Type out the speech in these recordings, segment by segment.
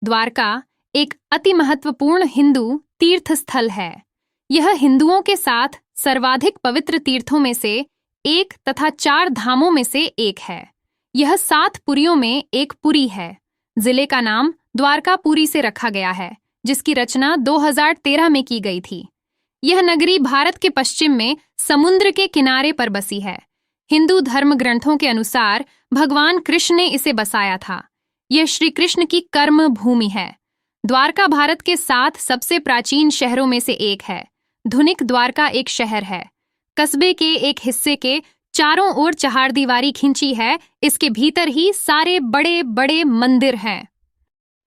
द्वारका एक अति महत्वपूर्ण हिंदू तीर्थ स्थल है। यह हिंदुओं के साथ सर्वाधिक पवित्र तीर्थों में से एक तथा 4 धामों में से एक है। यह 7 पुरियों में एक पुरी है। जिले का नाम द्वारकापुरी से रखा गया है, जिसकी रचना 2013 में की गई थी। यह नगरी भारत के पश्चिम में समुद्र के किनारे पर बसी है। हिंदू धर्म ग्रंथों के अनुसार भगवान कृष्ण ने इसे बसाया था। यह श्री कृष्ण की कर्म भूमि है। द्वारका भारत के 7 सबसे प्राचीन शहरों में से एक है। धुनिक द्वारका एक शहर है। कस्बे के एक हिस्से के चारों ओर चहारदीवारी खींची है। इसके भीतर ही सारे बड़े बड़े मंदिर हैं।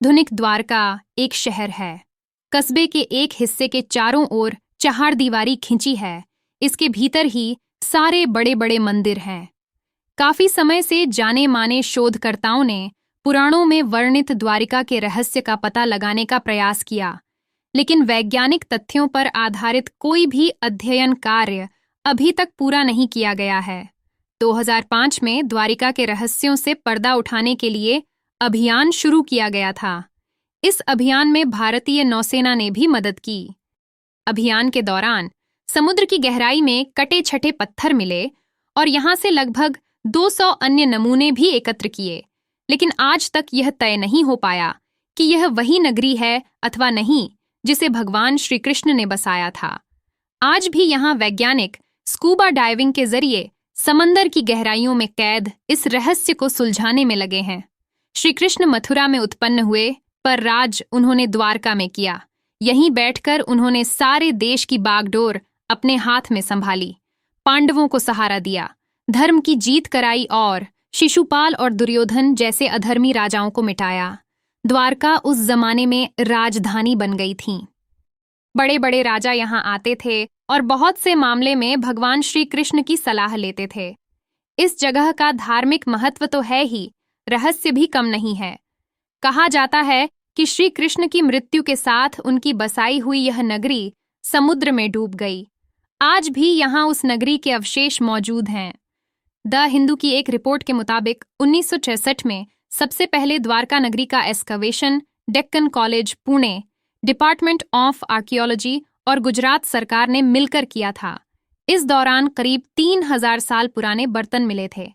धुनिक द्वारका एक शहर है। कस्बे के एक हिस्से के चारों ओर चहारदीवारी खींची है। इसके भीतर ही सारे बड़े बड़े मंदिर हैं। काफी समय से जाने माने शोधकर्ताओं ने पुराणों में वर्णित द्वारिका के रहस्य का पता लगाने का प्रयास किया, लेकिन वैज्ञानिक तथ्यों पर आधारित कोई भी अध्ययन कार्य अभी तक पूरा नहीं किया गया है। 2005 में द्वारिका के रहस्यों से पर्दा उठाने के लिए अभियान शुरू किया गया था। इस अभियान में भारतीय नौसेना ने भी मदद की। अभियान के दौरान समुद्र की गहराई में कटे छटे पत्थर मिले और यहाँ से लगभग 200 अन्य नमूने भी एकत्र किए, लेकिन आज तक यह तय नहीं हो पाया कि यह वही नगरी है अथवा नहीं जिसे भगवान श्री कृष्ण ने बसाया था। आज भी यहाँ वैज्ञानिक स्कूबा डाइविंग के जरिए समंदर की गहराइयों में कैद इस रहस्य को सुलझाने में लगे हैं। श्री कृष्ण मथुरा में उत्पन्न हुए, पर राज उन्होंने द्वारका में किया। यहीं बैठकर उन्होंने सारे देश की बागडोर अपने हाथ में संभाली, पांडवों को सहारा दिया, धर्म की जीत कराई और शिशुपाल और दुर्योधन जैसे अधर्मी राजाओं को मिटाया। द्वारका उस जमाने में राजधानी बन गई थी। बड़े बड़े राजा यहाँ आते थे और बहुत से मामले में भगवान श्री कृष्ण की सलाह लेते थे। इस जगह का धार्मिक महत्व तो है ही, रहस्य भी कम नहीं है। कहा जाता है कि श्री कृष्ण की मृत्यु के साथ उनकी बसाई हुई यह नगरी समुद्र में डूब गई। आज भी यहाँ उस नगरी के अवशेष मौजूद हैं। द हिंदू की एक रिपोर्ट के मुताबिक 1966 में सबसे पहले द्वारका नगरी का excavation Deccan college Pune, department of archaeology और गुजरात सरकार ने मिलकर किया था। इस दौरान करीब 3000 साल पुराने बर्तन मिले थे।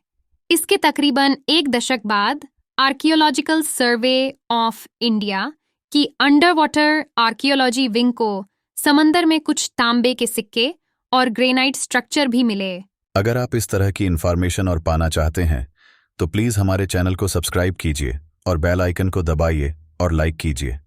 इसके तकरीबन 1 दशक बाद आर्कियोलॉजिकल सर्वे ऑफ इंडिया की अंडर वाटर आर्कियोलॉजी विंग को समंदर में कुछ तांबे के सिक्के और ग्रेनाइट स्ट्रक्चर भी मिले। अगर आप इस तरह की इन्फॉर्मेशन और पाना चाहते हैं तो प्लीज़ हमारे चैनल को सब्सक्राइब कीजिए और बेल आइकन को दबाइए और लाइक कीजिए।